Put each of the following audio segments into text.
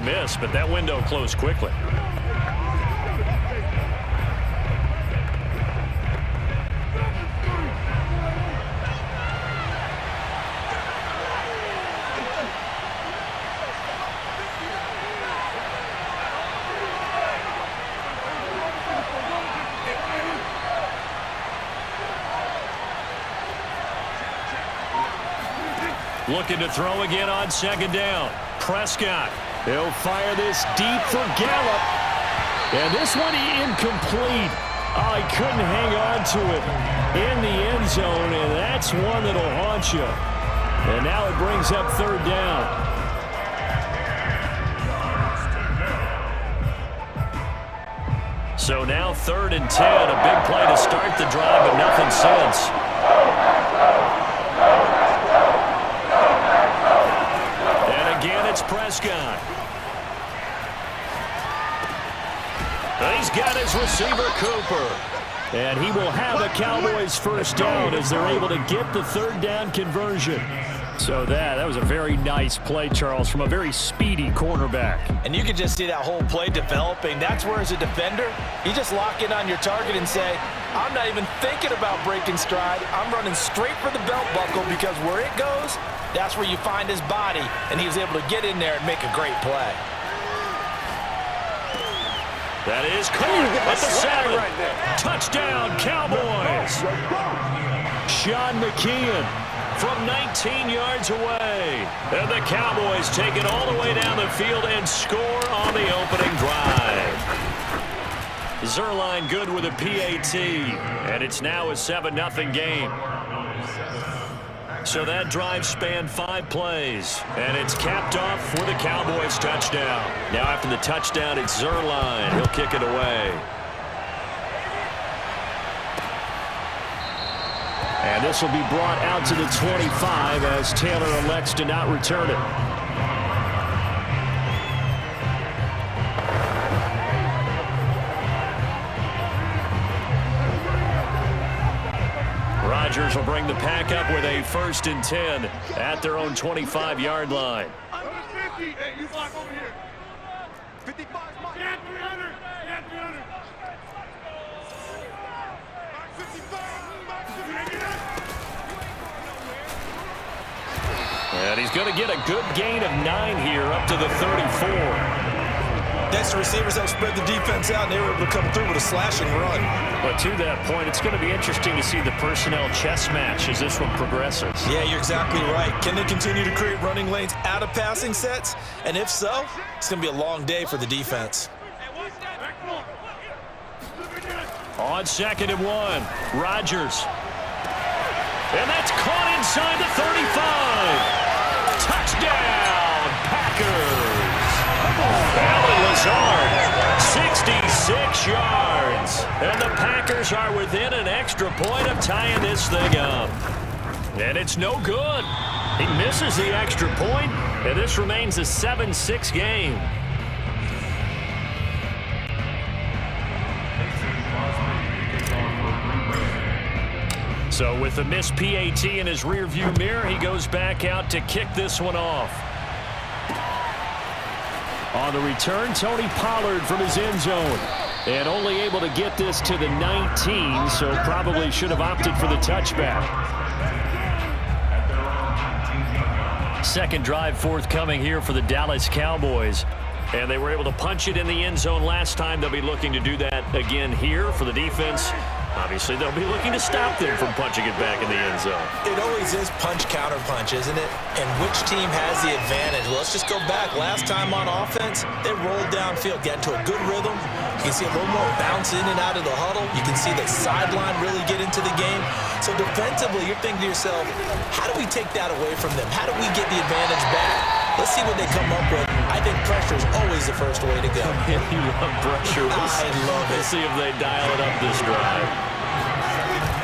miss, but that window closed quickly. Looking to throw again on second down. Prescott. He'll fire this deep for Gallup. And this one incomplete. Oh, he couldn't hang on to it in the end zone, and that's one that'll haunt you. And now it brings up third down. So now 3rd and 10. A big play to start the drive, but nothing since. It's Prescott. He's got his receiver, Cooper. And he will have a Cowboys first down as they're able to get the third down conversion. So that was a very nice play, Charles, from a very speedy cornerback. And you can just see that whole play developing. That's where, as a defender, you just lock in on your target and say, I'm not even thinking about breaking stride. I'm running straight for the belt buckle because where it goes, that's where you find his body, and he was able to get in there and make a great play. That is caught at the 7. Right there. Touchdown, Cowboys. Sean McKeon from 19 yards away. And the Cowboys take it all the way down the field and score on the opening drive. Zerline good with a PAT, and it's now a 7-0 game. So that drive spanned 5 plays, and it's capped off with a Cowboys touchdown. Now after the touchdown, it's Zerline. He'll kick it away. And this will be brought out to the 25 as Taylor elects to not return it. Rodgers will bring the pack up with a 1st and 10 at their own 25-yard line. Hey, you block over here. 55, yeah, 300. Yeah, 300. Back 55, back 50. And he's going to get a good gain of 9 here up to the 34. Next, the receivers have spread the defense out, and they were able to come through with a slashing run. But to that point, it's going to be interesting to see the personnel chess match as this one progresses. Yeah, you're exactly right. Can they continue to create running lanes out of passing sets? And if so, it's going to be a long day for the defense. On 2nd and 1, Rodgers. And that's caught inside the 35. Touchdown, Packers. Alan Lazard, 66 yards. And the Packers are within an extra point of tying this thing up. And it's no good. He misses the extra point, and this remains a 7-6 game. So with the missed PAT in his rearview mirror, he goes back out to kick this one off. On the return, Tony Pollard from his end zone. And only able to get this to the 19, so probably should have opted for the touchback. Second drive forthcoming here for the Dallas Cowboys. And they were able to punch it in the end zone last time. They'll be looking to do that again here for the defense. Obviously, they'll be looking to stop them from punching it back in the end zone. It always is punch-counter-punch, isn't it? And which team has the advantage? Well, let's just go back. Last time on offense, they rolled downfield, got into a good rhythm. You can see a little more bounce in and out of the huddle. You can see the sideline really get into the game. So defensively, you're thinking to yourself, how do we take that away from them? How do we get the advantage back? Let's see what they come up with. I think pressure is always the first way to go. You love pressure. I love it. Let's see if they dial it up this drive.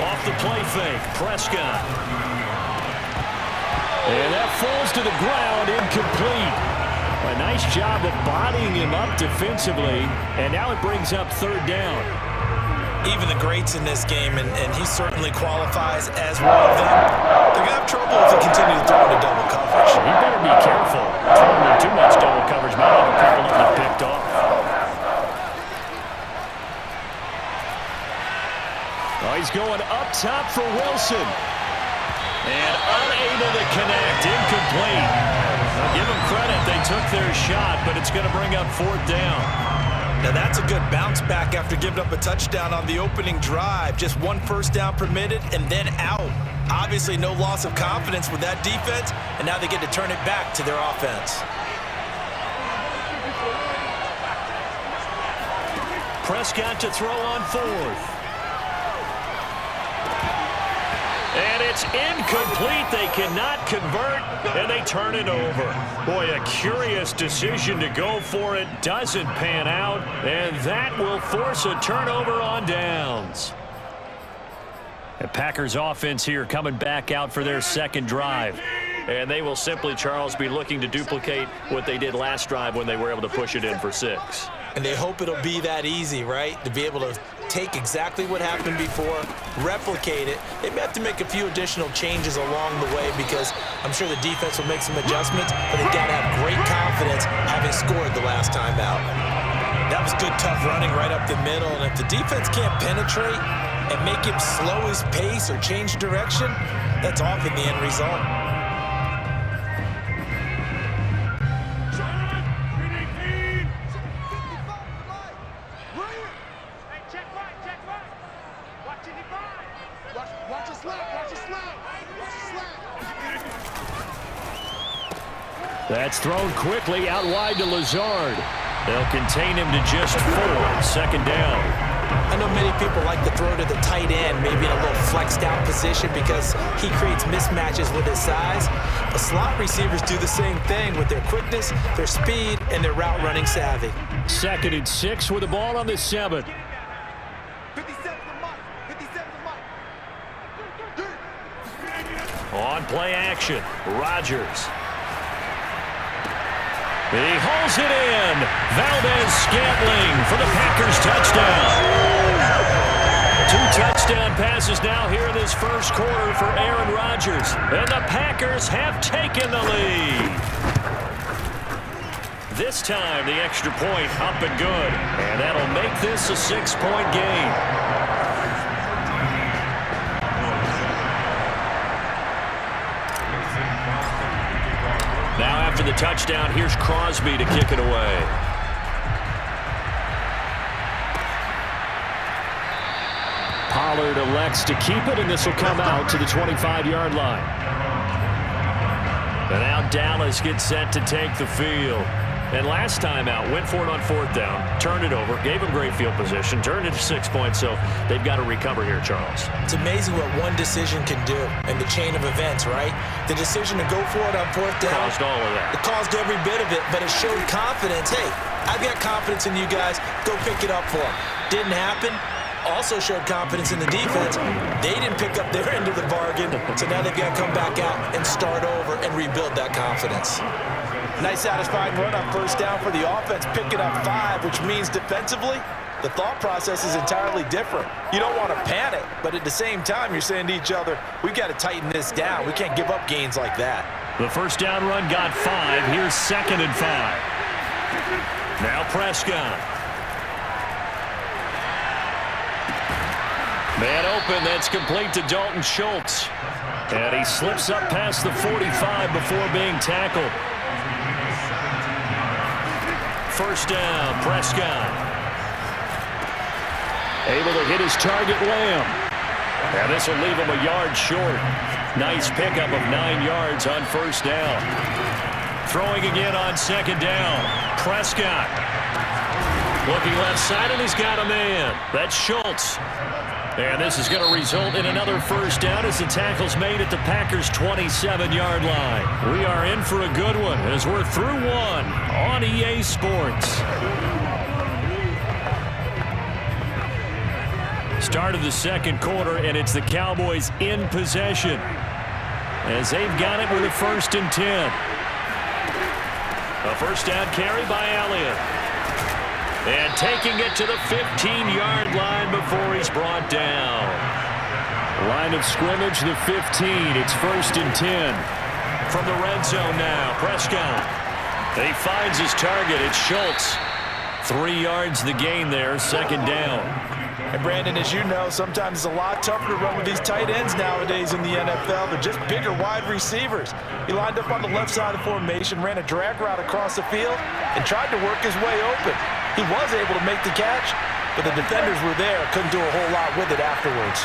Off the play fake, Prescott. And that falls to the ground, incomplete. A nice job of bodying him up defensively, and now it brings up third down. Even the greats in this game, and he certainly qualifies as one of them, they're going to have trouble if they continue to throw into double coverage. He better be careful. Throwing into too much double coverage might have a couple is going up top for Wilson. And unable to connect. Incomplete. Now give them credit. They took their shot, but it's going to bring up 4th down. Now that's a good bounce back after giving up a touchdown on the opening drive. Just 1 first down permitted and then out. Obviously no loss of confidence with that defense, and now they get to turn it back to their offense. Prescott to throw on 4th. And it's incomplete. They cannot convert, and they turn it over. Boy, a curious decision to go for it. Doesn't pan out, and that will force a turnover on downs. The Packers offense here coming back out for their 2nd drive. And they will simply, Charles, be looking to duplicate what they did last drive when they were able to push it in for 6. And they hope it'll be that easy, right? To be able to take exactly what happened before, replicate it. They may have to make a few additional changes along the way because I'm sure the defense will make some adjustments, but they've got to have great confidence having scored the last time out. That was good, tough running right up the middle, and if the defense can't penetrate and make him slow his pace or change direction, that's often the end result. That's thrown quickly out wide to Lazard. They'll contain him to just 4. 2nd down. I know many people like to throw to the tight end, maybe in a little flexed out position because he creates mismatches with his size. But slot receivers do the same thing with their quickness, their speed, and their route running savvy. 2nd and 6 with the ball on the 7. 57 to Mike. 57 to Mike. On play action, Rodgers. He hauls it in. Valdez-Scantling for the Packers touchdown. 2 touchdown passes now here in this 1st quarter for Aaron Rodgers. And the Packers have taken the lead. This time the extra point up and good. And that'll make this a 6-point game. Now after the touchdown, here's Crosby to kick it away. Pollard elects to keep it, and this will come out to the 25-yard line. And now Dallas gets set to take the field. And last time out, went for it on 4th down, turned it over, gave him great field position, turned it to 6 points, so they've got to recover here, Charles. It's amazing what one decision can do in the chain of events, right? The decision to go for it on 4th down. Caused all of that. It caused every bit of it, but it showed confidence. Hey, I've got confidence in you guys. Go pick it up for them. Didn't happen. Also showed confidence in the defense. They didn't pick up their end of the bargain, so now they've got to come back out and start over and rebuild that confidence. Nice satisfying run on 1st down for the offense, picking up 5, which means defensively, the thought process is entirely different. You don't want to panic, but at the same time, you're saying to each other, we've got to tighten this down. We can't give up gains like that. The 1st down run got 5. Here's 2nd and 5. Now Prescott. Man open, that's complete to Dalton Schultz. And he slips up past the 45 before being tackled. 1st down, Prescott. Able to hit his target, Lamb. And this will leave him a yard short. Nice pickup of 9 yards on 1st down. Throwing again on 2nd down. Prescott. Looking left side, and he's got a man. That's Schultz. And this is going to result in another 1st down as the tackle's made at the Packers' 27-yard line. We are in for a good one as we're through 1 on EA Sports. Start of the 2nd quarter, and it's the Cowboys in possession as they've got it with a 1st and 10. A 1st down carry by Elliott. And taking it to the 15-yard line before he's brought down. Line of scrimmage, the 15. It's 1st and 10. From the red zone now, Prescott. He finds his target. It's Schultz. 3 yards the gain there, second down. And Brandon, as you know, sometimes it's a lot tougher to run with these tight ends nowadays in the NFL. They're just bigger wide receivers. He lined up on the left side of the formation, ran a drag route across the field, and tried to work his way open. He was able to make the catch, but the defenders were there, couldn't do a whole lot with it afterwards.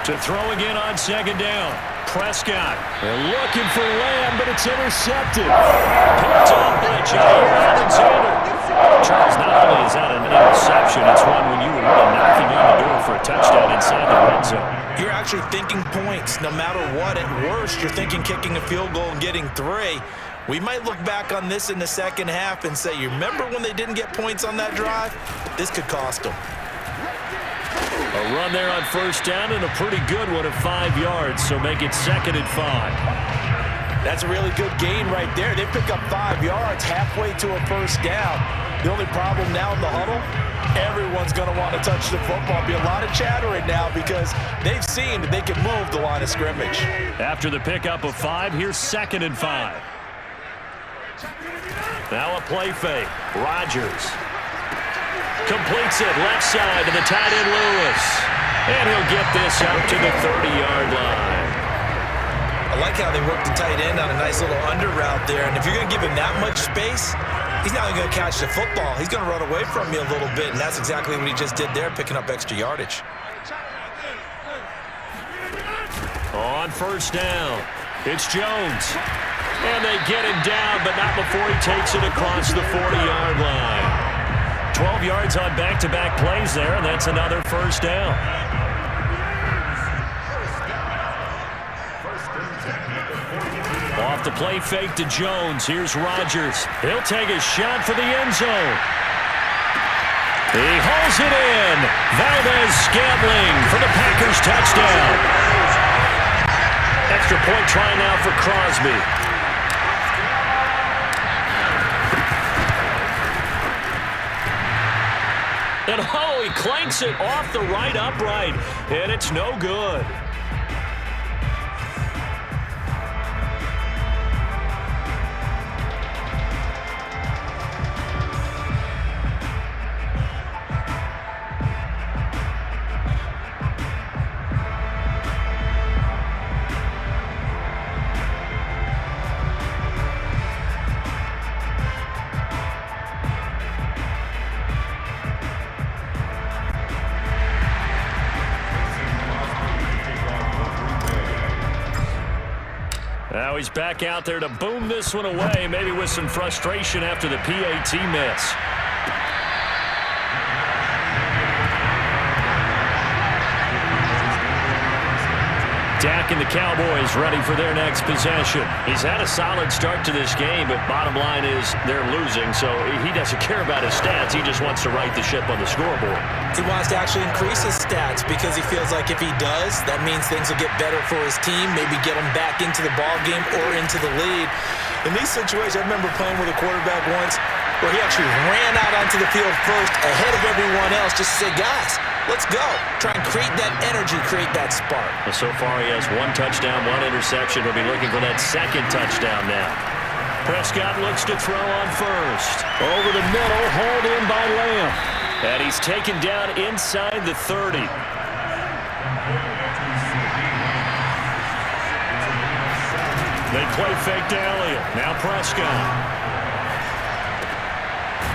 To throw again on second down. Prescott. They're looking for Lamb, but it's intercepted. Picked up by Jair Alexander. Charles, not only is that an interception, it's one when you were really knocking on the door for a touchdown inside the red zone. You're actually thinking points. No matter what, at worst, you're thinking kicking a field goal and getting 3. We might look back on this in the second half and say, you remember when they didn't get points on that drive? This could cost them. A run there on first down and a pretty good one of 5 yards, so make it 2nd and 5. That's a really good gain right there. They pick up 5 yards halfway to a first down. The only problem now in the huddle, everyone's going to want to touch the football. Be a lot of chattering now because they've seen that they can move the line of scrimmage. After the pickup of 5, here's 2nd and 5. Now a play fake. Rodgers completes it left side to the tight end Lewis. And he'll get this out to the 30-yard line. I like how they work the tight end on a nice little under route there. And if you're going to give him that much space, he's not going to catch the football. He's going to run away from you a little bit. And that's exactly what he just did there, picking up extra yardage. On first down, it's Jones. And they get him down, but not before he takes it across the 40-yard line. 12 yards on back-to-back plays there, and that's another first down. Off the play fake to Jones. Here's Rodgers. He'll take a shot for the end zone. He hauls it in. Valdez-Scantling for the Packers touchdown. Extra point try now for Crosby. And oh, he clanks it off the right upright, and it's no good. Now he's back out there to boom this one away, maybe with some frustration after the PAT miss. Dak and the Cowboys ready for their next possession. He's had a solid start to this game, but bottom line is they're losing, so he doesn't care about his stats. He just wants to right the ship on the scoreboard. He wants to actually increase his stats because he feels like if he does, that means things will get better for his team, maybe get him back into the ball game or into the lead. In these situations, I remember playing with a quarterback once where he actually ran out onto the field first ahead of everyone else just to say, guys, let's go. Try and create that energy, create that spark. Well, so far he has 1 touchdown, 1 interception. He'll be looking for that 2nd touchdown now. Prescott looks to throw on first. Over the middle, hauled in by Lamb. And he's taken down inside the 30. They play fake to Elliott. Now Prescott.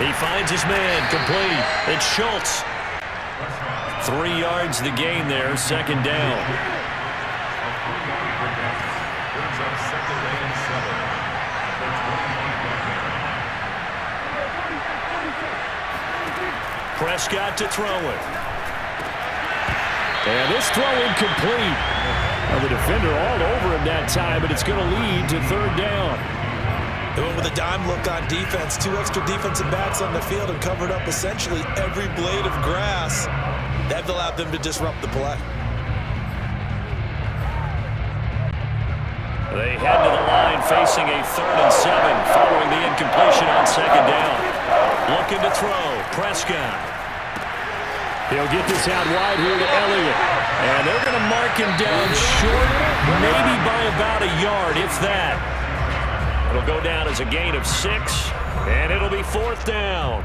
He finds his man, complete. It's Schultz. 3 yards the gain there, 2nd down. Prescott to throw it. And this throw incomplete. Well, the defender all over him that time, but it's going to lead to 3rd down. They went with a dime look on defense. 2 extra defensive backs on the field and covered up essentially every blade of grass. That allowed them to disrupt the play. They head to the line facing a 3rd and 7 following the incompletion on 2nd down. Looking to throw. Prescott. He'll get this out wide here to Elliott. And they're going to mark him down short, maybe by about a yard, if that. It'll go down as a gain of 6, and it'll be 4th down.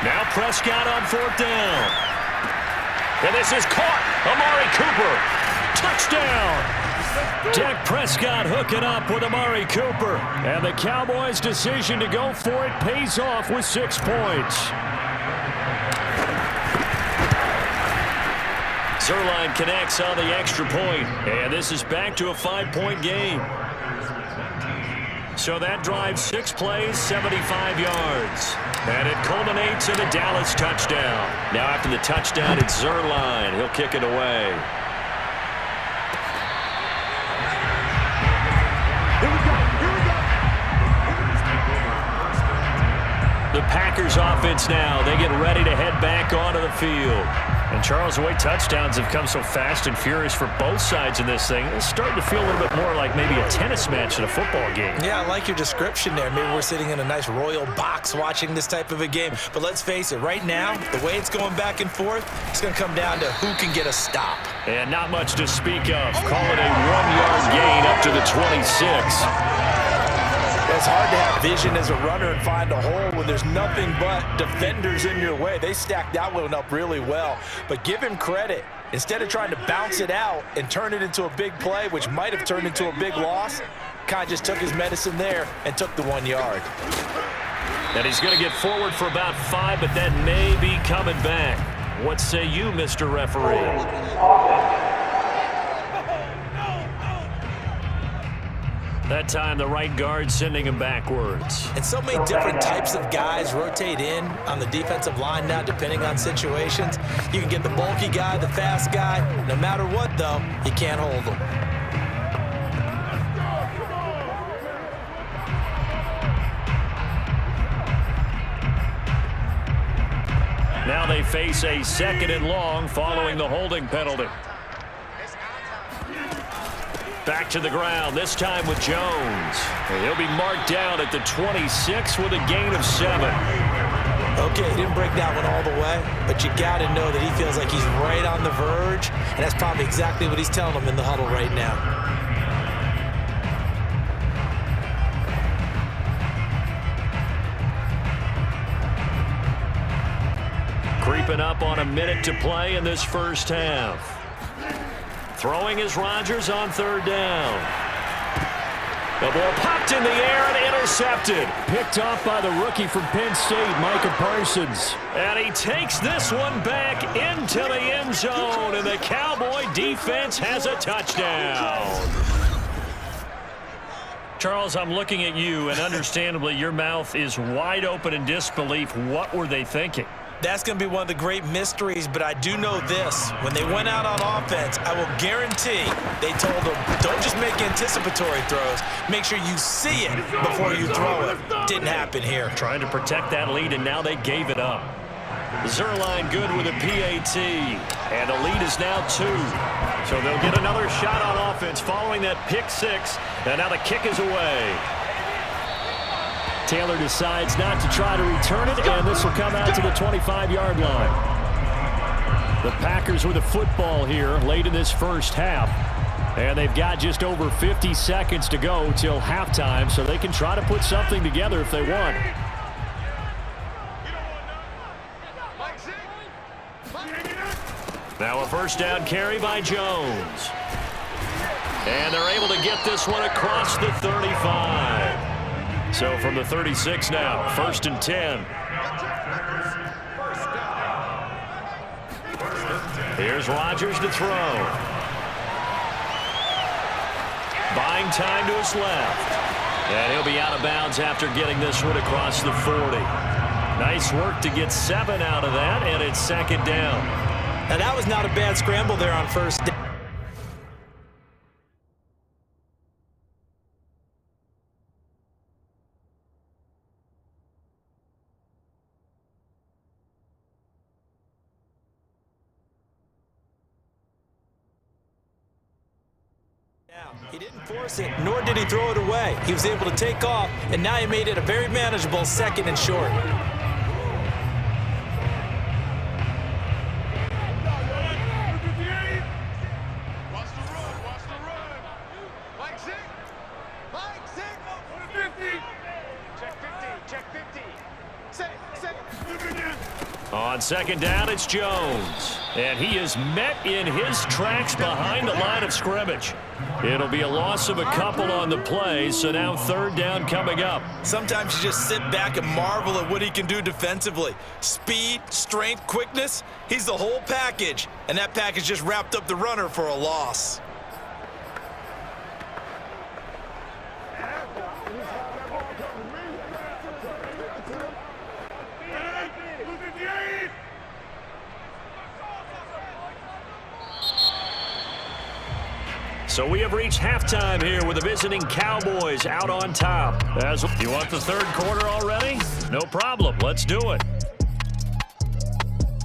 Now Prescott on 4th down. And this is caught. Amari Cooper. Touchdown. Dak Prescott hooking up with Amari Cooper. And the Cowboys' decision to go for it pays off with 6 points. Zerline connects on the extra point. And this is back to a 5-point game. So that drives 6 plays, 75 yards. And it culminates in a Dallas touchdown. Now after the touchdown, it's Zerline. He'll kick it away. Here we go. The Packers offense now. They get ready to head back onto the field. And Charles, the way touchdowns have come so fast and furious for both sides in this thing, it's starting to feel a little bit more like maybe a tennis match than a football game. Yeah, I like your description there. Maybe we're sitting in a nice royal box watching this type of a game. But let's face it, right now, the way it's going back and forth, it's going to come down to who can get a stop. And not much to speak of. Call it a 1-yard gain up to the 26. It's hard to have vision as a runner and find a hole when there's nothing but defenders in your way. They stacked that one up really well. But give him credit. Instead of trying to bounce it out and turn it into a big play, which might have turned into a big loss, kind of just took his medicine there and took the 1 yard. And he's going to get forward for about 5, but that may be coming back. What say you, Mr. Referee? That time, the right guard sending him backwards. And so many different types of guys rotate in on the defensive line now, depending on situations. You can get the bulky guy, the fast guy. No matter what, though, you can't hold them. Now they face a 2nd and long following the holding penalty. Back to the ground, this time with Jones. And he'll be marked down at the 26 with a gain of 7. Okay, he didn't break that one all the way, but you got to know that he feels like he's right on the verge, and that's probably exactly what he's telling them in the huddle right now. Creeping up on a minute to play in this first half. Throwing is Rodgers on 3rd down. The ball popped in the air and intercepted. Picked off by the rookie from Penn State, Micah Parsons. And he takes this one back into the end zone, and the Cowboy defense has a touchdown. Charles, I'm looking at you, and understandably, your mouth is wide open in disbelief. What were they thinking? That's going to be one of the great mysteries, but I do know this. When they went out on offense, I will guarantee they told them, don't just make anticipatory throws. Make sure you see it before you throw it. Didn't happen here. Trying to protect that lead, and now they gave it up. Zerline good with a PAT, and the lead is now 2. So they'll get another shot on offense following that pick 6, and now the kick is away. Taylor decides not to try to return it, and this will come out to the 25-yard line. The Packers with a football here late in this first half, and they've got just over 50 seconds to go till halftime, so they can try to put something together if they want. Now a first down carry by Jones. And they're able to get this one across the 35. So from the 36 now, 1st and 10. Here's Rodgers to throw. Buying time to his left. And he'll be out of bounds after getting this one across the 40. Nice work to get 7 out of that, and it's 2nd down. Now that was not a bad scramble there on 1st down. He didn't force it, nor did he throw it away. He was able to take off, and now he made it a very manageable 2nd and short. Watch the run, watch the run. Mike Zig. Mike Zig. 50. Check 50, check 50. Set. On 2nd down, it's Jones. And he is met in his tracks behind the line of scrimmage. It'll be a loss of a couple on the play, so now 3rd down coming up. Sometimes you just sit back and marvel at what he can do defensively. Speed, strength, quickness, he's the whole package. And that package just wrapped up the runner for a loss. So we have reached halftime here with the visiting Cowboys out on top. You want the 3rd quarter already? No problem. Let's do it.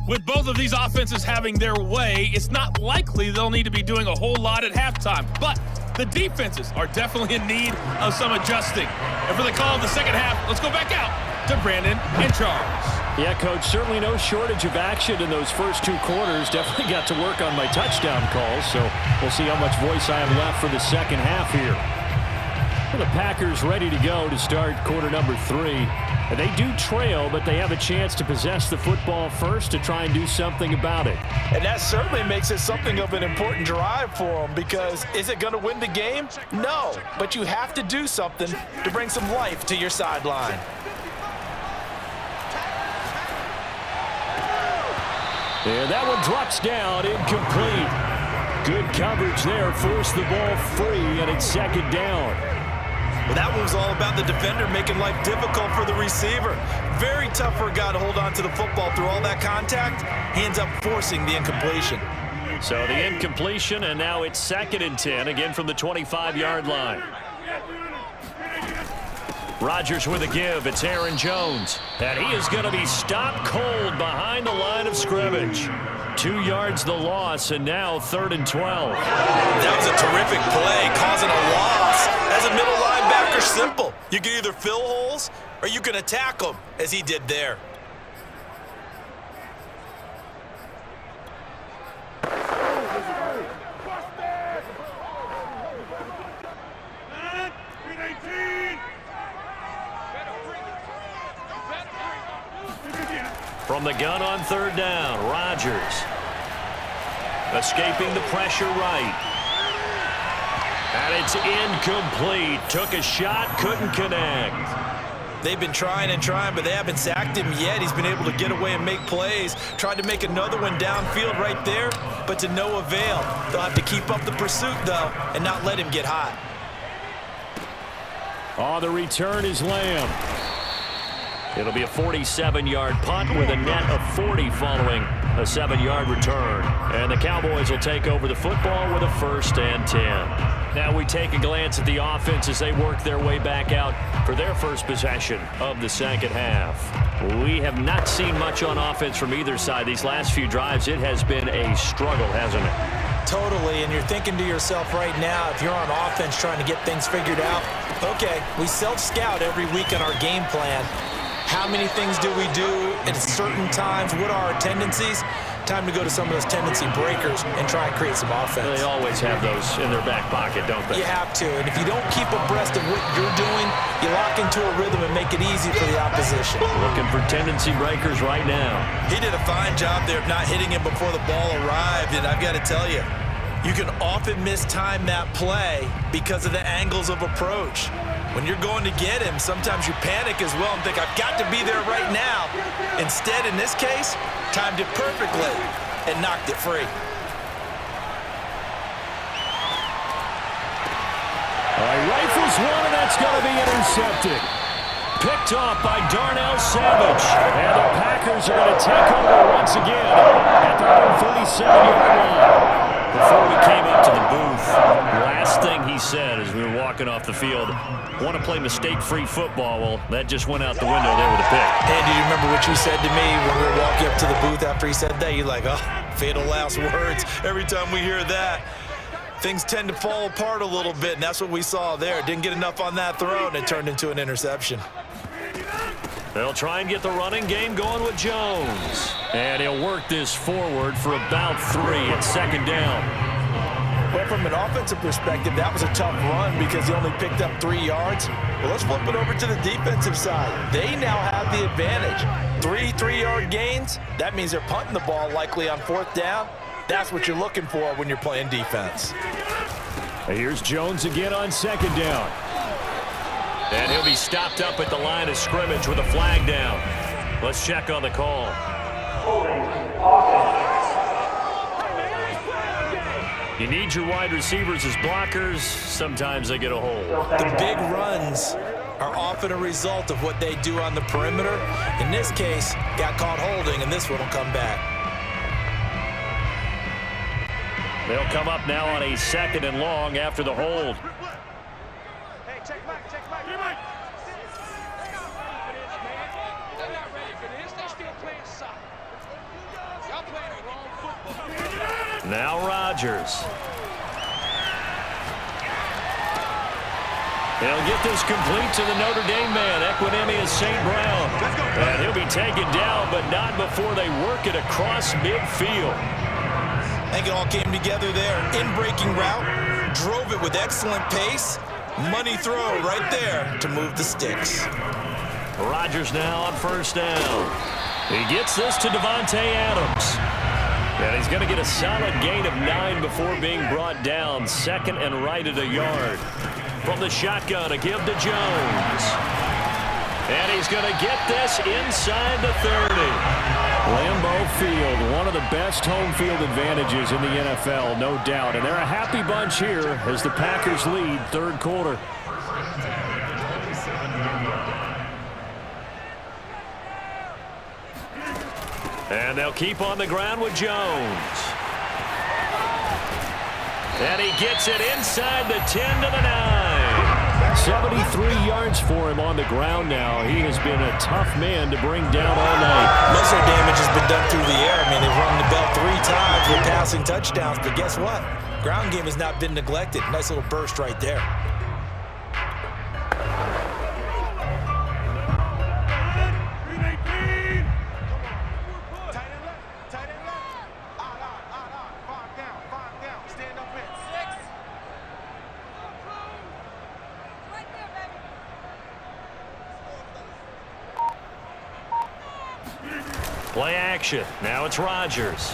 With both of these offenses having their way, it's not likely they'll need to be doing a whole lot at halftime. But the defenses are definitely in need of some adjusting. And for the call of the 2nd half, let's go back out to Brandon and Charles. Yeah, Coach, certainly no shortage of action in those first 2 quarters. Definitely got to work on my touchdown calls, so we'll see how much voice I have left for the 2nd half here. Well, the Packers ready to go to start quarter number 3. And they do trail, but they have a chance to possess the football first to try and do something about it. And that certainly makes it something of an important drive for them, because is it going to win the game? No, but you have to do something to bring some life to your sideline. And that one drops down, incomplete. Good coverage there, forced the ball free, and it's 2nd down. Well, that one was all about the defender making life difficult for the receiver. Very tough for a guy to hold on to the football through all that contact. He ends up forcing the incompletion. So the incompletion, and now it's 2nd and 10, again from the 25-yard line. Rodgers with a give. It's Aaron Jones. And he is going to be stopped cold behind the line of scrimmage. 2 yards the loss, and now 3rd and 12. That was a terrific play, causing a loss. As a middle linebacker, simple. You can either fill holes or you can attack them, as he did there. From the gun on 3rd down, Rodgers. Escaping the pressure right. And it's incomplete. Took a shot, couldn't connect. They've been trying and trying, but they haven't sacked him yet. He's been able to get away and make plays. Tried to make another one downfield right there, but to no avail. They'll have to keep up the pursuit, though, and not let him get hot. On the return is Lamb. It'll be a 47-yard punt with a net of 40 following a 7-yard return. And the Cowboys will take over the football with a 1st and 10. Now we take a glance at the offense as they work their way back out for their first possession of the 2nd half. We have not seen much on offense from either side. These last few drives, it has been a struggle, hasn't it? Totally, and you're thinking to yourself right now, if you're on offense trying to get things figured out, okay, we self-scout every week in our game plan. How many things do we do at certain times? What are our tendencies? Time to go to some of those tendency breakers and try and create some offense. They always have those in their back pocket, don't they? You have to, and if you don't keep abreast of what you're doing, you lock into a rhythm and make it easy for the opposition. Looking for tendency breakers right now. He did a fine job there of not hitting him before the ball arrived, and I've got to tell you, you can often mistime that play because of the angles of approach. When you're going to get him, sometimes you panic as well and think, I've got to be there right now. Instead, in this case, timed it perfectly and knocked it free. Rifles one, and that's going to be intercepted. Picked off by Darnell Savage. And the Packers are going to take over once again at the 37-yard line. Before we came up to the booth, the last thing he said as we were walking off the field, want to play mistake-free football. Well, that just went out the window there with a pick. Hey, do you remember what you said to me when we were walking up to the booth after he said that? You're like, oh, fatal last words every time we hear that. things tend to fall apart a little bit, and that's what we saw there. Didn't get enough on that throw, and it turned into an interception. They'll try and get the running game going with Jones. And he'll work this forward for about 3 at second down. Well, from an offensive perspective, that was a tough run because he only picked up 3 yards. Well, let's flip it over to the defensive side. They now have the advantage. 3 3-yard gains, that means they're punting the ball likely on 4th down. That's what you're looking for when you're playing defense. Here's Jones again on second down. And he'll be stopped up at the line of scrimmage with a flag down. Let's check on the call. You need your wide receivers as blockers. Sometimes they get a hold. The big runs are often a result of what they do on the perimeter. In this case, got caught holding, and this one will come back. They'll come up now on a 2nd and long after the hold. Hey, check back, check back. They're not ready for this. They're still playing soccer. Y'all playing the wrong football. Now Rodgers. They'll get this complete to the Notre Dame man, Equinemius St. Brown. And he'll be taken down, but not before they work it across midfield. I think it all came together there. In-breaking route, drove it with excellent pace. Money throw right there to move the sticks. Rodgers now on 1st down. He gets this to Devontae Adams. And he's going to get a solid gain of 9 before being brought down. 2nd and right at a yard. From the shotgun, a give to Jones. And he's going to get this inside the 30. Lambeau Field, one of the best home field advantages in the NFL, no doubt. And they're a happy bunch here as the Packers lead 3rd quarter. And they'll keep on the ground with Jones. And he gets it inside the 10 to the 9. 73 yards for him on the ground now. He has been a tough man to bring down all night. Most of their damage has been done through the air. I mean, they've rung the bell 3 times with passing touchdowns, but guess what? Ground game has not been neglected. Nice little burst right there. Play action. Now it's Rodgers.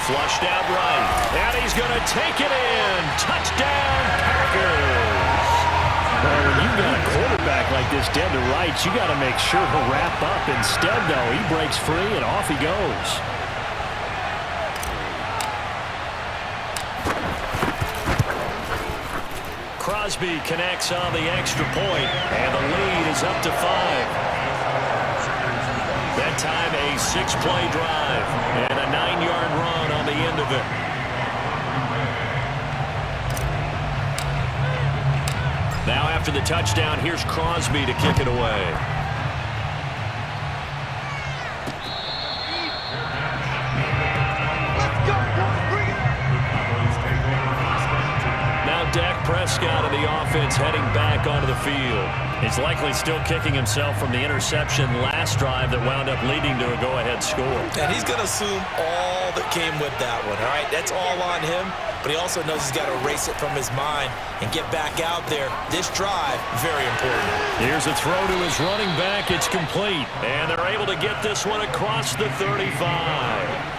Flushed out right. And he's going to take it in. Touchdown, Packers. Well, when you've got a quarterback like this dead to rights, you got to make sure to wrap up. Instead, though, he breaks free and off he goes. Crosby connects on the extra point, and the lead is up to 5. That time a 6-play drive and a 9-yard run on the end of it. Now after the touchdown, here's Crosby to kick it away. Now Dak Prescott of the offense heading back onto the field. He's likely still kicking himself from the interception last drive that wound up leading to a go-ahead score. And he's going to assume all that came with that one, all right? That's all on him, but he also knows he's got to erase it from his mind and get back out there. This drive, very important. Here's a throw to his running back. It's complete, and they're able to get this one across the 35.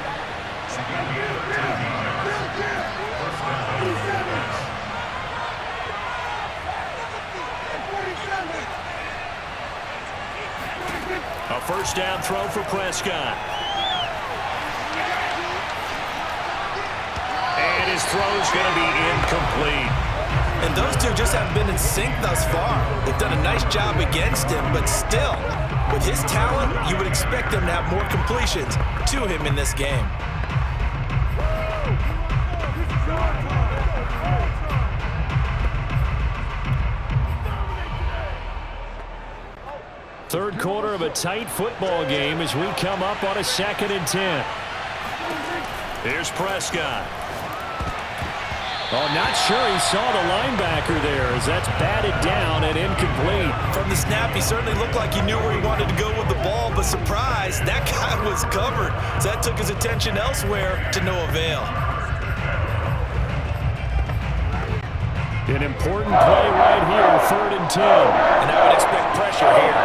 A 1st down throw for Prescott. And his throw's going to be incomplete. And those two just haven't been in sync thus far. They've done a nice job against him, but still, with his talent, you would expect them to have more completions to him in this game. Third quarter of a tight football game as we come up on a 2nd and 10. Here's Prescott. Oh, not sure he saw the linebacker there as that's batted down and incomplete. From the snap, he certainly looked like he knew where he wanted to go with the ball, but surprise, that guy was covered. So that took his attention elsewhere to no avail. An important play right here, 3rd and 10. And I would expect pressure here.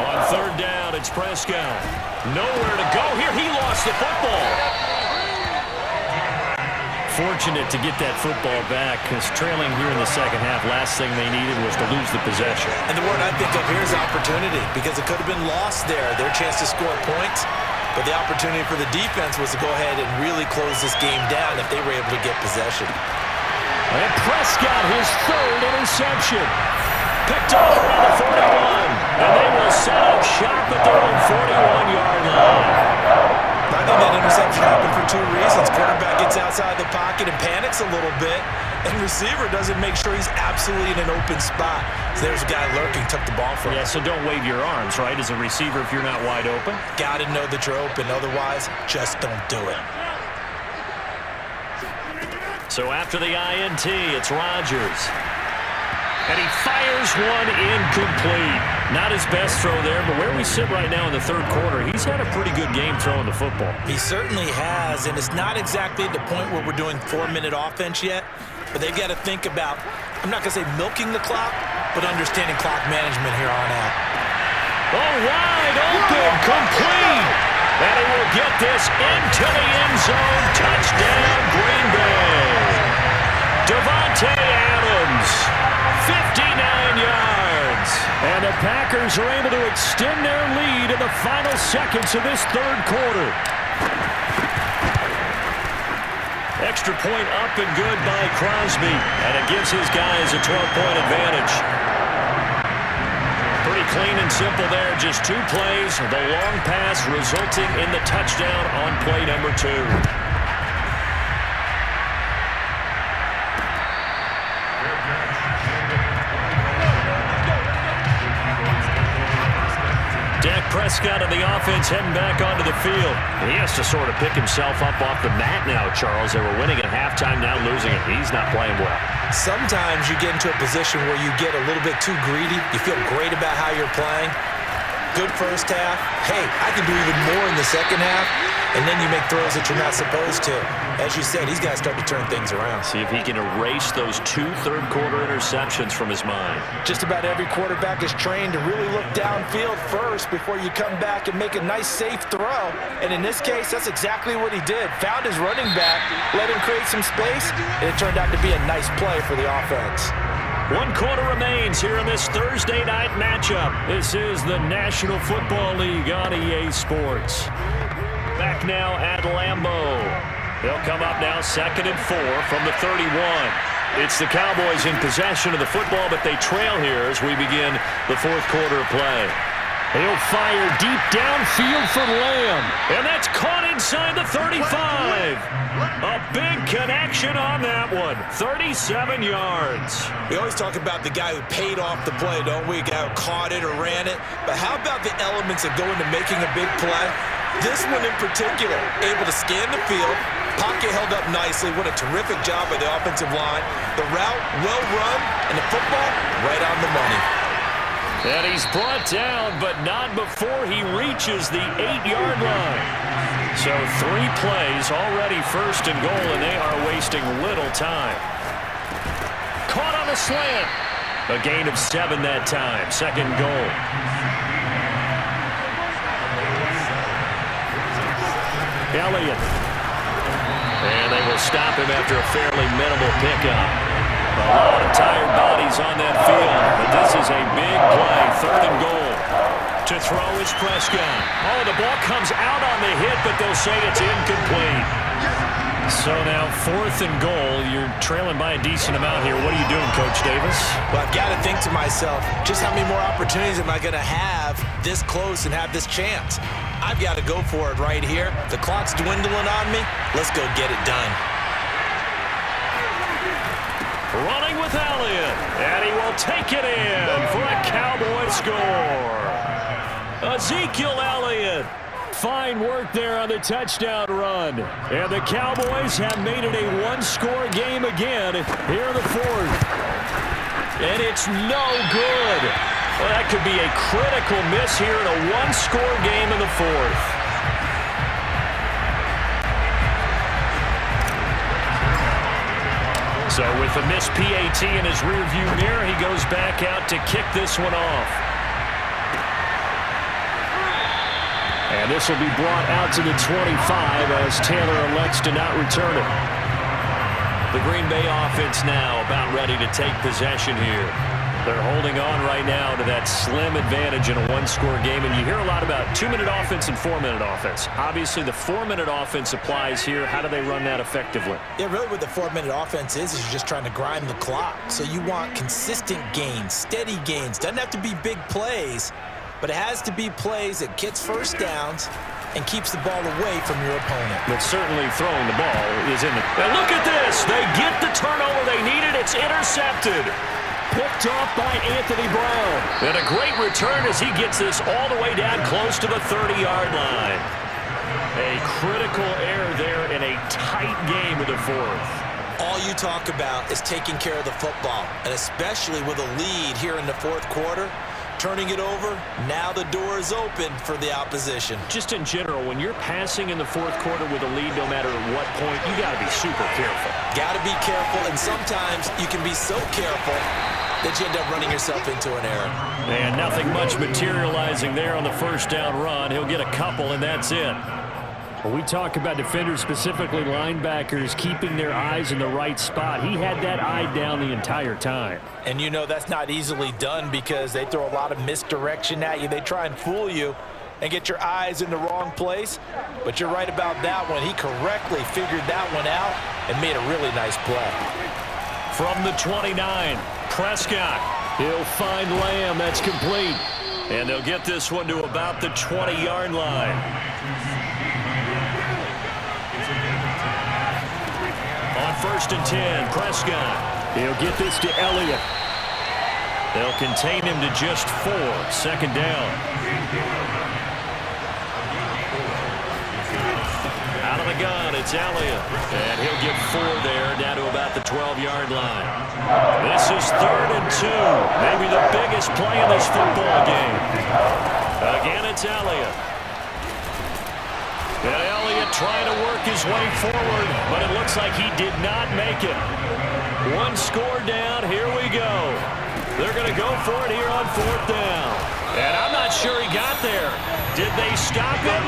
On 3rd down, it's Prescott. Nowhere to go here. He lost the football. Fortunate to get that football back because trailing here in the second half, last thing they needed was to lose the possession. And the word I think of here is opportunity because it could have been lost there, their chance to score points. But the opportunity for the defense was to go ahead and really close this game down if they were able to get possession. And Prescott, his 3rd interception. Picked off around the 41. And they will set up shop at their own 41-yard line. I think that interception happened for 2 reasons. Quarterback gets outside the pocket and panics a little bit. And receiver doesn't make sure he's absolutely in an open spot. So there's a guy lurking, took the ball from him. Yeah, so don't wave your arms, right, as a receiver if you're not wide open. Got to know that you're open. Otherwise, just don't do it. So after the INT, it's Rodgers. And he fires one incomplete. Not his best throw there, but where we sit right now in the 3rd quarter, he's had a pretty good game throwing the football. He certainly has, and it's not exactly at the point where we're doing 4-minute offense yet, but they've got to think about, I'm not going to say milking the clock, but understanding clock management here on out. Oh, wide open, complete. And he will get this into the end zone. Touchdown, Green Bay. Devontae Adams, 59 yards. And the Packers are able to extend their lead in the final seconds of this 3rd quarter. Extra point up and good by Crosby. And it gives his guys a 12-point advantage. Pretty clean and simple there. Just 2 plays. The long pass resulting in the touchdown on play number 2. Dak Prescott of the offense heading back onto the field. And he has to sort of pick himself up off the mat now, Charles. They were winning at halftime, now losing it. He's not playing well. Sometimes you get into a position where you get a little bit too greedy. You feel great about how you're playing. Good first half. Hey, I can do even more in the second half. And then you make throws that you're not supposed to. As you said, he's got to start to turn things around. See if he can erase those 2 third-quarter interceptions from his mind. Just about every quarterback is trained to really look downfield first before you come back and make a nice, safe throw. And in this case, that's exactly what he did. Found his running back, let him create some space, and it turned out to be a nice play for the offense. 1 quarter remains here in this Thursday night matchup. This is the National Football League on EA Sports. Back now at Lambeau. They'll come up now 2nd and 4 from the 31. It's the Cowboys in possession of the football, but they trail here as we begin the 4th quarter of play. He'll fire deep downfield for Lamb. And that's caught inside the 35. A big connection on that one. 37 yards. We always talk about the guy who paid off the play, don't we? A guy who caught it or ran it. But how about the elements that go into making a big play? This one in particular, able to scan the field, pocket held up nicely. What a terrific job by the offensive line. The route, well run, and the football, right on the money. And he's brought down, but not before he reaches the 8-yard line. So 3 plays, already 1st and goal, and they are wasting little time. Caught on the slant. A gain of 7 that time, 2nd goal. Elliott. And they will stop him after a fairly minimal pickup. A lot of tired bodies on that field, but this is a big play, 3rd and goal. To throw is Prescott. Oh, the ball comes out on the hit, but they'll say it's incomplete. So now 4th and goal. You're trailing by a decent amount here. What are you doing, Coach Davis? Well, I've got to think to myself, just how many more opportunities am I going to have this close and have this chance? I've got to go for it right here. The clock's dwindling on me. Let's go get it done. Running with Elliott, and he will take it in for a Cowboy score. Ezekiel Elliott, Fine work there on the touchdown run. And the Cowboys have made it a one-score game again here in the fourth. And it's no good. Well, that could be a critical miss here in a one-score game in the fourth. So with the missed PAT in his rearview mirror, he goes back out to kick this one off. And this will be brought out to the 25 as Taylor elects to not return it. The Green Bay offense now about ready to take possession here. They're holding on right now to that slim advantage in a one-score game. And you hear a lot about 2-minute offense and 4-minute offense. Obviously, the 4-minute offense applies here. How do they run that effectively? Yeah, really what the 4-minute offense is you're just trying to grind the clock. So you want consistent gains, steady gains. Doesn't have to be big plays, but it has to be plays that gets first downs and keeps the ball away from your opponent. But certainly throwing the ball is in the... And look at this! They get the turnover they needed. It's intercepted. Picked off by Anthony Brown. And a great return as he gets this all the way down close to the 30-yard line. A critical error there in a tight game of the fourth. All you talk about is taking care of the football, and especially with a lead here in the fourth quarter. Turning it over, now the door is open for the opposition. Just in general, when you're passing in the fourth quarter with a lead, no matter at what point, you got to be super careful. Got to be careful, and sometimes you can be so careful that you end up running yourself into an error. And nothing much materializing there on the first down run. He'll get a couple, and that's it. When we talk about defenders, specifically linebackers, keeping their eyes in the right spot, he had that eye down the entire time. And you know that's not easily done because they throw a lot of misdirection at you. They try and fool you and get your eyes in the wrong place. But you're right about that one. He correctly figured that one out and made a really nice play. From the 29, Prescott. He'll find Lamb. That's complete. And they'll get this one to about the 20-yard line. On 1st and 10, Prescott. He'll get this to Elliott. They'll contain him to just 4. Second down. Out of the gun, it's Elliott. And he'll get 4 there, down to about the 12-yard line. This is 3rd and 2. Maybe the biggest play in this football game. Again, it's Elliott. And Elliott trying to work his way forward, but it looks like he did not make it. One score down, here we go. They're going to go for it here on 4th down. And I'm not sure he got there. Did they stop him?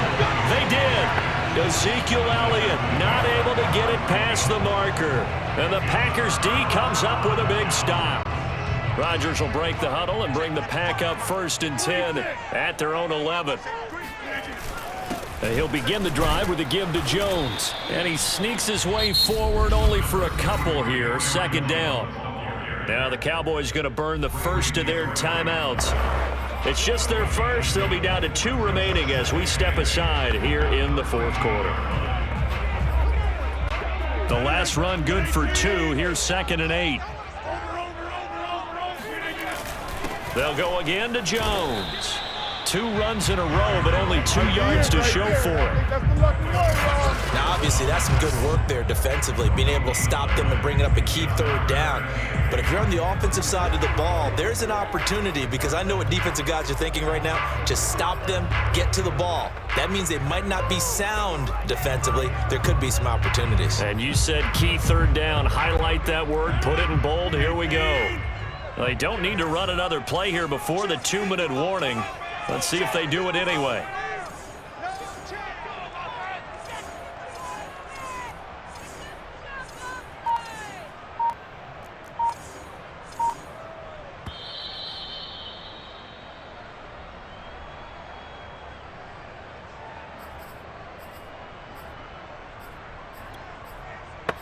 They did. Ezekiel Elliott not able to get it past the marker. And the Packers D comes up with a big stop. Rodgers will break the huddle and bring the Pack up 1st and 10 at their own 11. And he'll begin the drive with a give to Jones. And he sneaks his way forward only for a couple here. 2nd down. Now the Cowboys going to burn the first of their timeouts. It's just their first. They'll be down to 2 remaining as we step aside here in the fourth quarter. The last run good for 2. Here's 2nd and 8. They'll go again to Jones. 2 runs in a row, but only 2 yards to show for it. Now, obviously, that's some good work there defensively, being able to stop them and bring it up a key 3rd down. But if you're on the offensive side of the ball, there's an opportunity, because I know what defensive guys are thinking right now. Just stop them, get to the ball. That means they might not be sound defensively. There could be some opportunities. And you said key 3rd down. Highlight that word, put it in bold. Here we go. They don't need to run another play here before the 2-minute warning. Let's see if they do it anyway.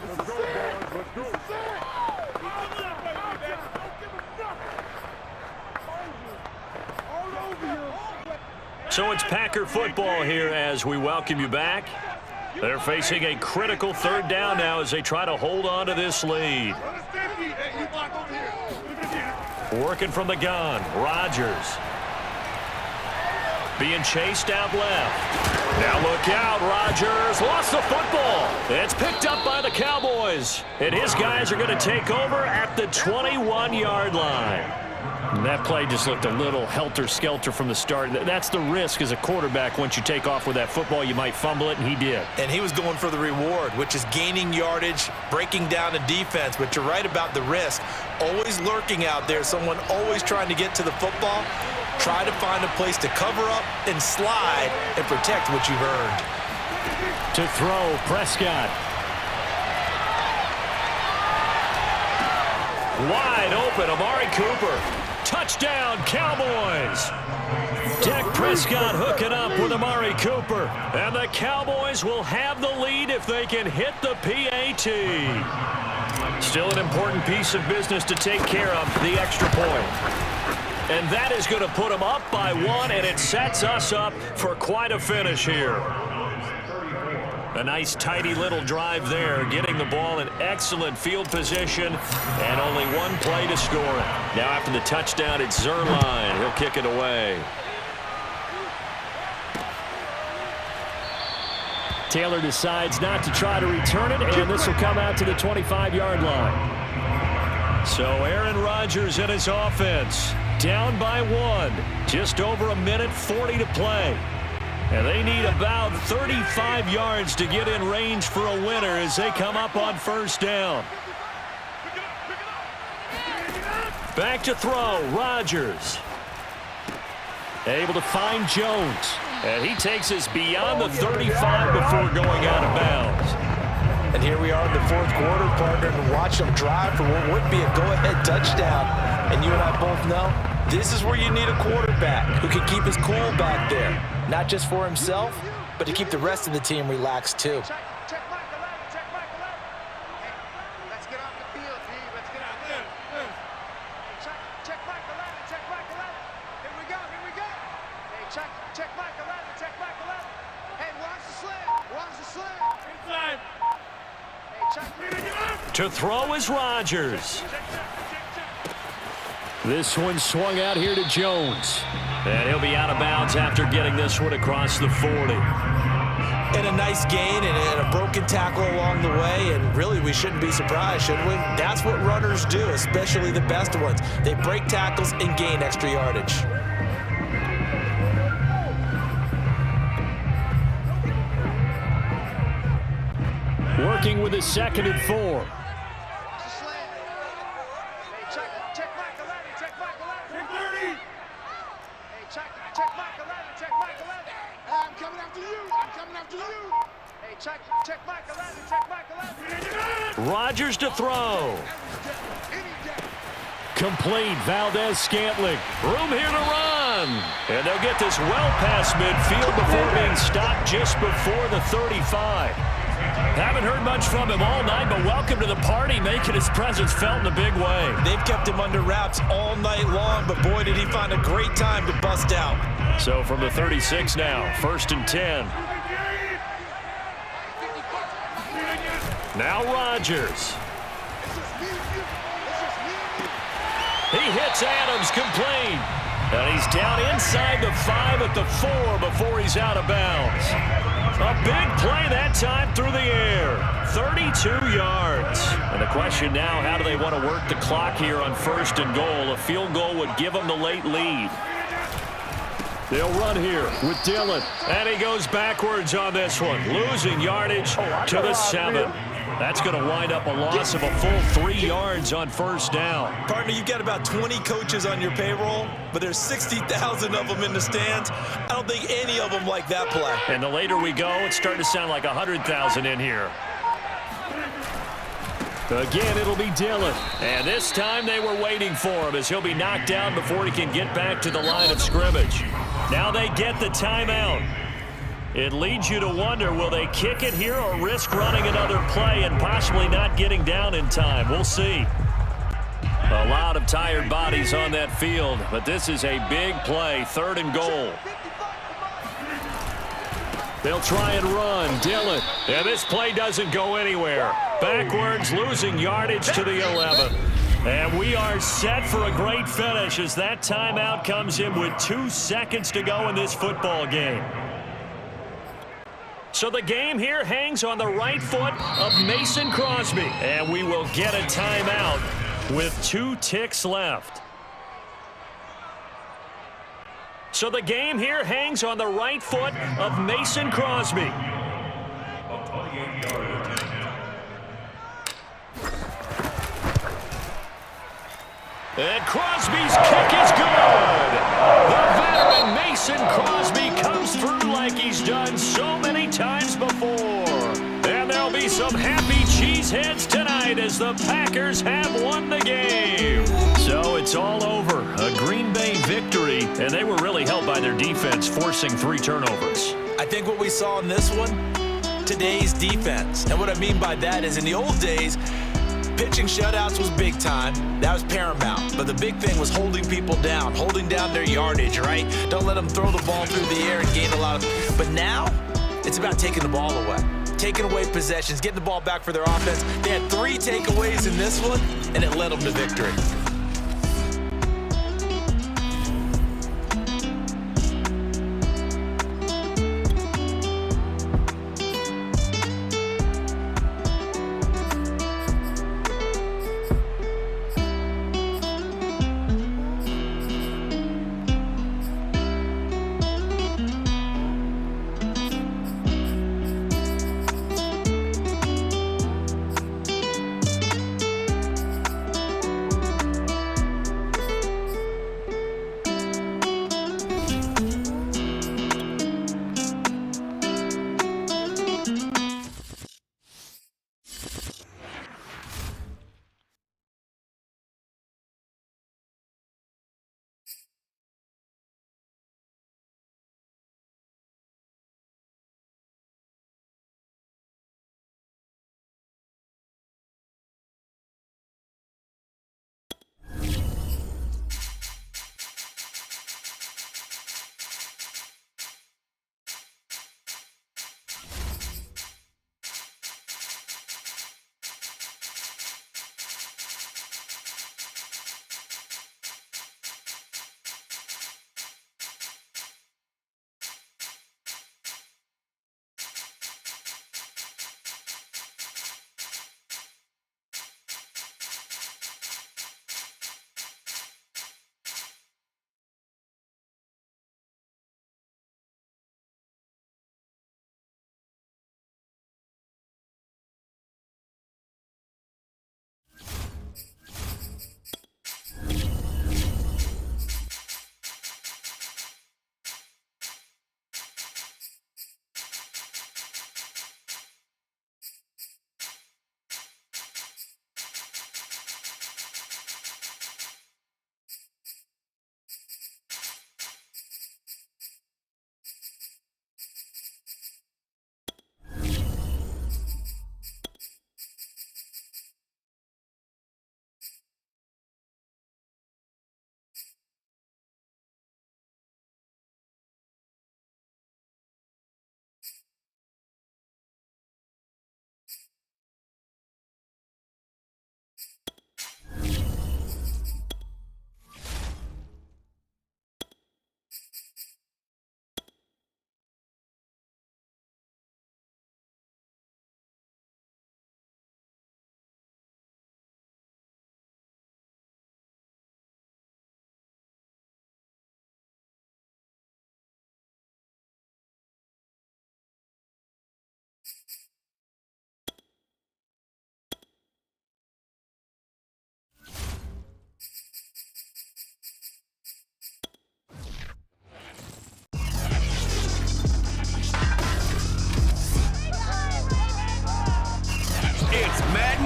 Let's go, boys. Let's go. So it's Packer football here as we welcome you back. They're facing a critical 3rd down now as they try to hold on to this lead. Working from the gun, Rodgers. Being chased out left. Now look out, Rodgers lost the football. It's picked up by the Cowboys. And his guys are going to take over at the 21-yard line. And that play just looked a little helter-skelter from the start. That's the risk as a quarterback. Once you take off with that football, you might fumble it, and he did. And he was going for the reward, which is gaining yardage, breaking down the defense. But you're right about the risk. Always lurking out there, someone always trying to get to the football. Try to find a place to cover up and slide and protect what you've earned. To throw, Prescott. Wide open, Amari Cooper. Touchdown, Cowboys. Dak Prescott hooking up with Amari Cooper. And the Cowboys will have the lead if they can hit the PAT. Still an important piece of business to take care of, the extra point. And that is going to put them up by 1, and it sets us up for quite a finish here. A nice, tidy little drive there, getting the ball in excellent field position, and only one play to score it. Now after the touchdown, it's Zerline. He'll kick it away. Taylor decides not to try to return it, and this will come out to the 25-yard line. So Aaron Rodgers and his offense down by 1. Just over a minute 40 to play. And they need about 35 yards to get in range for a winner as they come up on first down. Back to throw, Rodgers. Able to find Jones. And he takes us beyond the 35 before going out of bounds. And here we are in the fourth quarter, partner, and watch them drive for what would be a go-ahead touchdown. And you and I both know this is where you need a quarterback who can keep his cool back there. Not just for himself, but to keep the rest of the team relaxed too. Check Mike 11, check Mike 11. Hey, let's get off the field, D. Let's get out there. Check Mike 11, check Mike 11. Here we go, here we go. Hey, check Mike 11, check Mike 11. Hey, watch the slam, watch the slam. Inside. Hey, check. To throw is Rodgers. This one swung out here to Jones. And he'll be out of bounds after getting this one across the 40. And a nice gain and a broken tackle along the way. And really, we shouldn't be surprised, should we? That's what runners do, especially the best ones. They break tackles and gain extra yardage. Working with a 2nd and 4. Check Mike 11, check Mike 11. Rodgers to throw. Complete, Valdez-Scantling. Room here to run. And they'll get this well past midfield before being stopped just before the 35. Haven't heard much from him all night, but welcome to the party, making his presence felt in a big way. They've kept him under wraps all night long, but boy, did he find a great time to bust out. So from the 36 now, 1st and 10. Now Rodgers. He hits Adams complete. And he's down inside the 5 at the 4 before he's out of bounds. A big play that time through the air. 32 yards. And the question now, how do they want to work the clock here on 1st and goal? A field goal would give them the late lead. They'll run here with Dillon. And he goes backwards on this one. Losing yardage to the 7. That's going to wind up a loss of a full 3 yards on 1st down. Partner, you've got about 20 coaches on your payroll, but there's 60,000 of them in the stands. I don't think any of them like that play. And the later we go, it's starting to sound like 100,000 in here. Again, it'll be Dillon. And this time they were waiting for him as he'll be knocked down before he can get back to the line of scrimmage. Now they get the timeout. It leads you to wonder, will they kick it here or risk running another play and possibly not getting down in time? We'll see. A lot of tired bodies on that field, but this is a big play, 3rd and goal. They'll try and run. Dillon. And this play doesn't go anywhere. Backwards, losing yardage to the 11. And we are set for a great finish as that timeout comes in with 2 seconds to go in this football game. So the game here hangs on the right foot of Mason Crosby. And we will get a timeout with 2 ticks left. So the game here hangs on the right foot of Mason Crosby. And Crosby's kick is good. The veteran Mason Crosby comes through like he's done so many times before. And there'll be some happy cheeseheads tonight as the Packers have won the game. So it's all over. A Green Bay victory, and they were really helped by their defense, forcing 3 turnovers. I think what we saw in this one, today's defense. And what I mean by that is in the old days, pitching shutouts was big time. That was paramount. But the big thing was holding people down, holding down their yardage, right? Don't let them throw the ball through the air and gain a lot of... But now, it's about taking the ball away. Taking away possessions, getting the ball back for their offense. They had 3 takeaways in this one, and it led them to victory.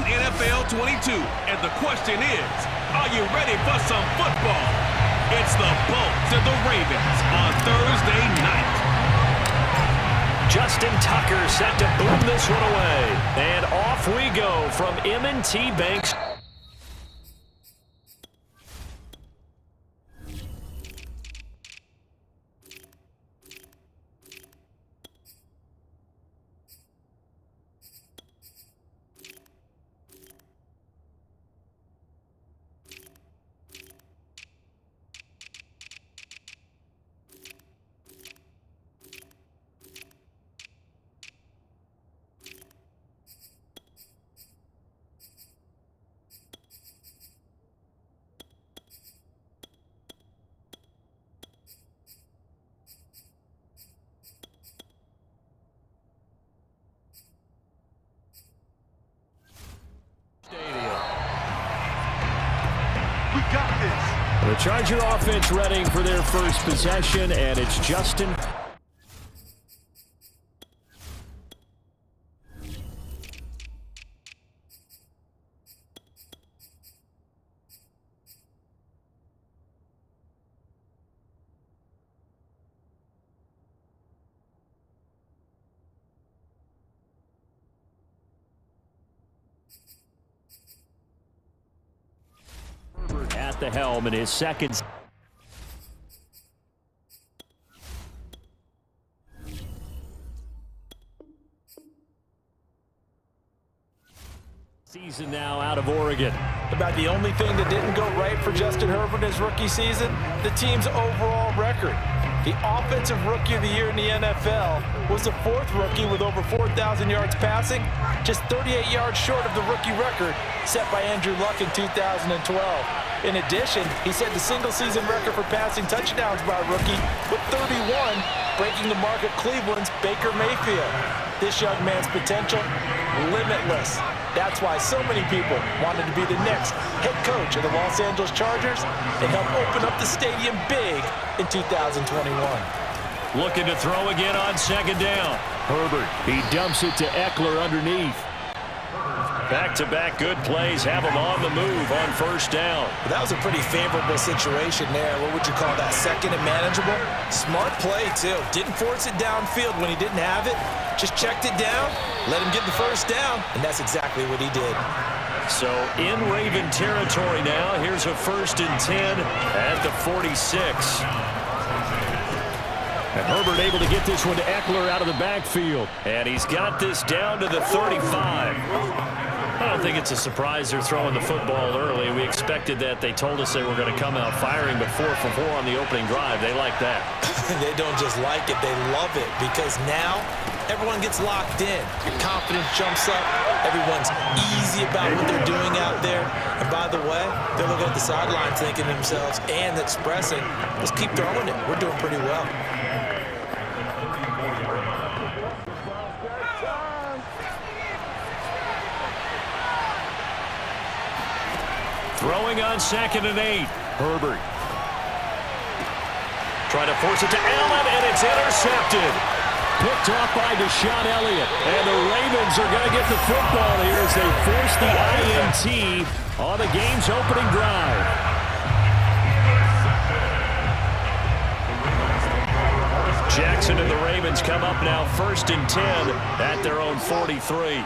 NFL 22, and the question is, are you ready for some football? It's the Bolts and the Ravens on Thursday night. Justin Tucker set to boom this one away. And off we go from M&T Bank. The Charger offense ready for their first possession, and it's Justin. At the helm in his second season now out of Oregon. About the only thing that didn't go right for Justin Herbert in his rookie season, the team's overall record. The offensive rookie of the year in the NFL was the fourth rookie with over 4,000 yards passing, just 38 yards short of the rookie record set by Andrew Luck in 2012. In addition, he set the single-season record for passing touchdowns by a rookie with 31, breaking the mark of Cleveland's Baker Mayfield. This young man's potential, limitless. That's why so many people wanted to be the next head coach of the Los Angeles Chargers and help open up the stadium big in 2021. Looking to throw again on second down. Herbert, he dumps it to Eckler underneath. Back-to-back good plays have him on the move on first down. That was a pretty favorable situation there. What would you call that? Second and manageable? Smart play, too. Didn't force it downfield when he didn't have it. Just checked it down, let him get the first down, and that's exactly what he did. So in Raven territory now, here's a 1st and 10 at the 46. And Herbert able to get this one to Eckler out of the backfield. And he's got this down to the 35. I don't think it's a surprise they're throwing the football early. We expected that. They told us they were going to come out firing, but 4 for 4 on the opening drive. They like that. They don't just like it, they love it, because now everyone gets locked in. Your confidence jumps up. Everyone's easy about what they're doing out there. And by the way, they're looking at the sideline thinking to themselves and expressing, let's keep throwing it. We're doing pretty well. Throwing on 2nd and 8. Herbert. Trying to force it to Allen, and it's intercepted. Picked off by Deshaun Elliott. And the Ravens are going to get the football here as they force the INT on the game's opening drive. Jackson and the Ravens come up now 1st and 10 at their own 43.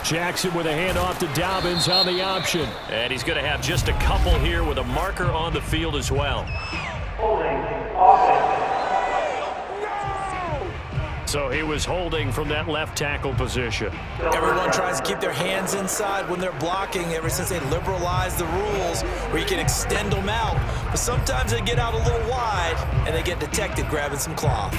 Jackson with a handoff to Dobbins on the option. And he's going to have just a couple here with a marker on the field as well. So he was holding from that left tackle position. Everyone tries to keep their hands inside when they're blocking ever since they liberalized the rules where you can extend them out. But sometimes they get out a little wide and they get detected grabbing some cloth.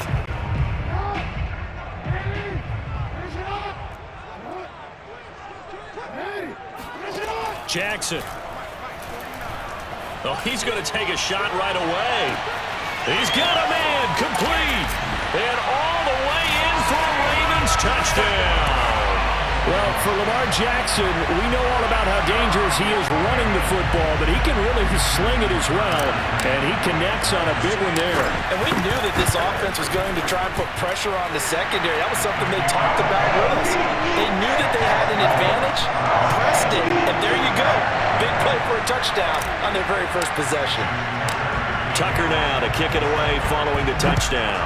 Jackson. Oh, he's going to take a shot right away. He's got a man complete. And all the way in for a Ravens touchdown. Well, for Lamar Jackson, we know all about how dangerous he is running the football, but he can really sling it as well, and he connects on a big one there. And we knew that this offense was going to try and put pressure on the secondary. That was something they talked about with us. They knew that they had an advantage, pressed it, and there you go. Big play for a touchdown on their very first possession. Tucker now to kick it away following the touchdown.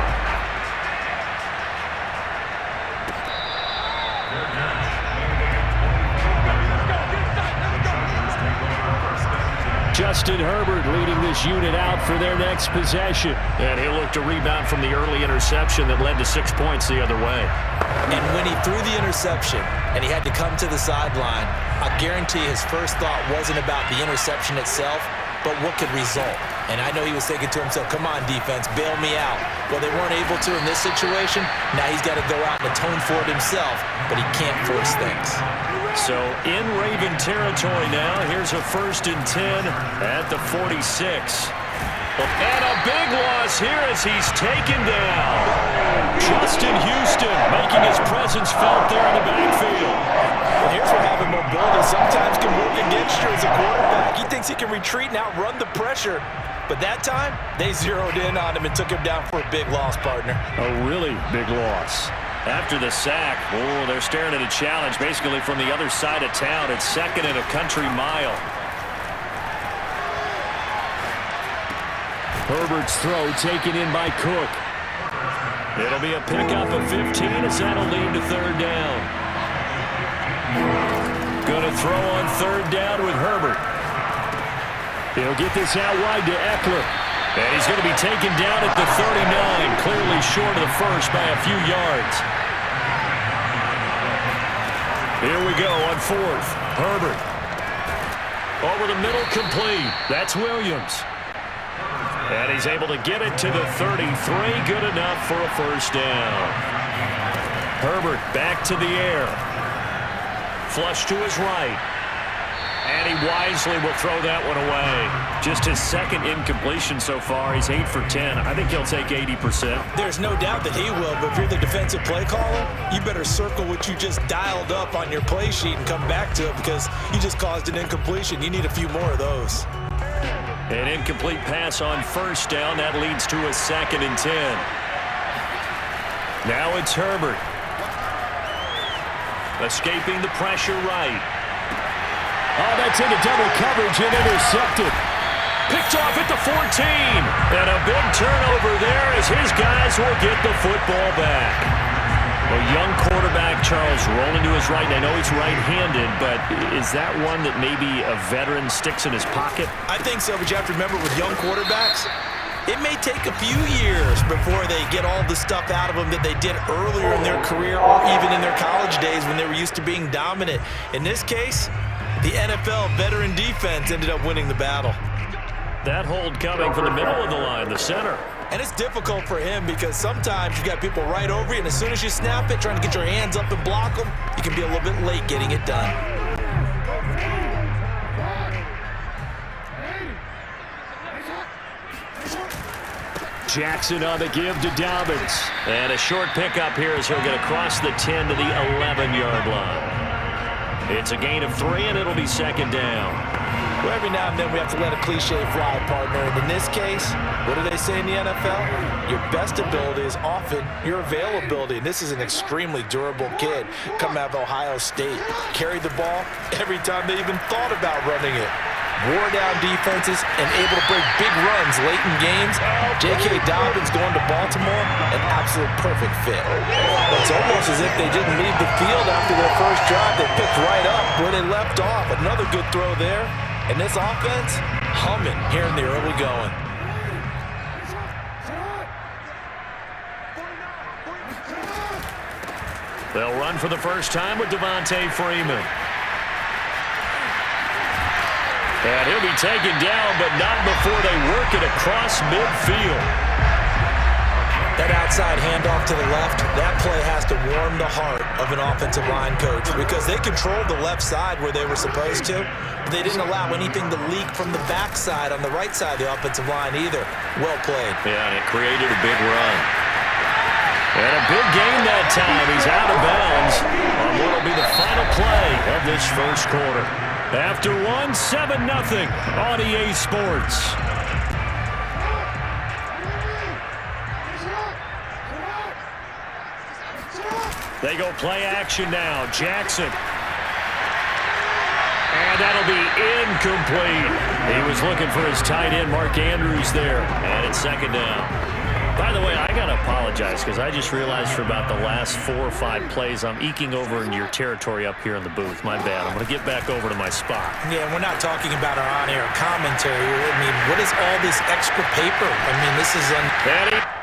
Justin Herbert leading this unit out for their next possession. And he'll look to rebound from the early interception that led to 6 points the other way. And when he threw the interception and he had to come to the sideline, I guarantee his first thought wasn't about the interception itself, but what could result. And I know he was thinking to himself, come on, defense, bail me out. Well, they weren't able to in this situation. Now he's got to go out and atone for it himself, but he can't force things. So in Raven territory now, here's a 1st and 10 at the 46. And a big loss here as he's taken down. Justin Houston making his presence felt there in the backfield. Well, here's where having mobility sometimes can work against you as a quarterback. He thinks he can retreat and outrun the pressure. But that time, they zeroed in on him and took him down for a big loss, partner. A really big loss. After the sack, they're staring at a challenge basically from the other side of town. It's 2nd and a country mile. Herbert's throw taken in by Cook. It'll be a pickup of 15 as that'll lead to 3rd down. Going to throw on 3rd down with Herbert. He'll get this out wide to Eckler. And he's going to be taken down at the 39, clearly short of the first by a few yards. Here we go on 4th. Herbert. Over the middle, complete. That's Williams. And he's able to get it to the 33. Good enough for a 1st down. Herbert back to the air. Flush to his right. And he wisely will throw that one away. Just his 2nd incompletion so far. He's 8 for 10. I think he'll take 80%. There's no doubt that he will, but if you're the defensive play caller, you better circle what you just dialed up on your play sheet and come back to it because you just caused an incompletion. You need a few more of those. An incomplete pass on 1st down. That leads to a 2nd and 10. Now it's Herbert. Escaping the pressure right. Oh, that's into double coverage and intercepted. Picked off at the 14. And a big turnover there as his guys will get the football back. A young quarterback, Charles, rolling to his right. And I know he's right-handed, but is that one that maybe a veteran sticks in his pocket? I think so, but you have to remember with young quarterbacks, it may take a few years before they get all the stuff out of them that they did earlier in their career or even in their college days when they were used to being dominant. In this case, the NFL veteran defense ended up winning the battle. That hold coming from the middle of the line, the center. And it's difficult for him because sometimes you got people right over you, and as soon as you snap it, trying to get your hands up and block them, you can be a little bit late getting it done. Jackson on the give to Dobbins. And a short pickup here as he'll get across the 10 to the 11-yard line. It's a gain of 3, and it'll be 2nd down. Well, every now and then we have to let a cliche fly, partner. And in this case, what do they say in the NFL? Your best ability is often your availability. And this is an extremely durable kid coming out of Ohio State. Carried the ball every time they even thought about running it. Wore down defenses and able to break big runs late in games. J.K. Dobbins going to Baltimore, an absolute perfect fit. It's almost as if they didn't leave the field after their first drive. They picked right up where they left off. Another good throw there. And this offense, humming here in the early going. They'll run for the first time with Devontae Freeman. And he'll be taken down, but not before they work it across midfield. That outside handoff to the left, that play has to warm the heart of an offensive line coach because they controlled the left side where they were supposed to, but they didn't allow anything to leak from the backside on the right side of the offensive line either. Well played. Yeah, and it created a big run. And a big gain that time. He's out of bounds on what will be the final play of this first quarter. After 7-0 on EA Sports. They go play action now. Jackson. And that'll be incomplete. He was looking for his tight end, Mark Andrews, there. And it's 2nd down. By the way, I got to apologize because I just realized for about the last 4 or 5 plays, I'm eking over into your territory up here in the booth. My bad. I'm going to get back over to my spot. Yeah, we're not talking about our on-air commentary. I mean, what is all this extra paper? I mean, this is... Petty.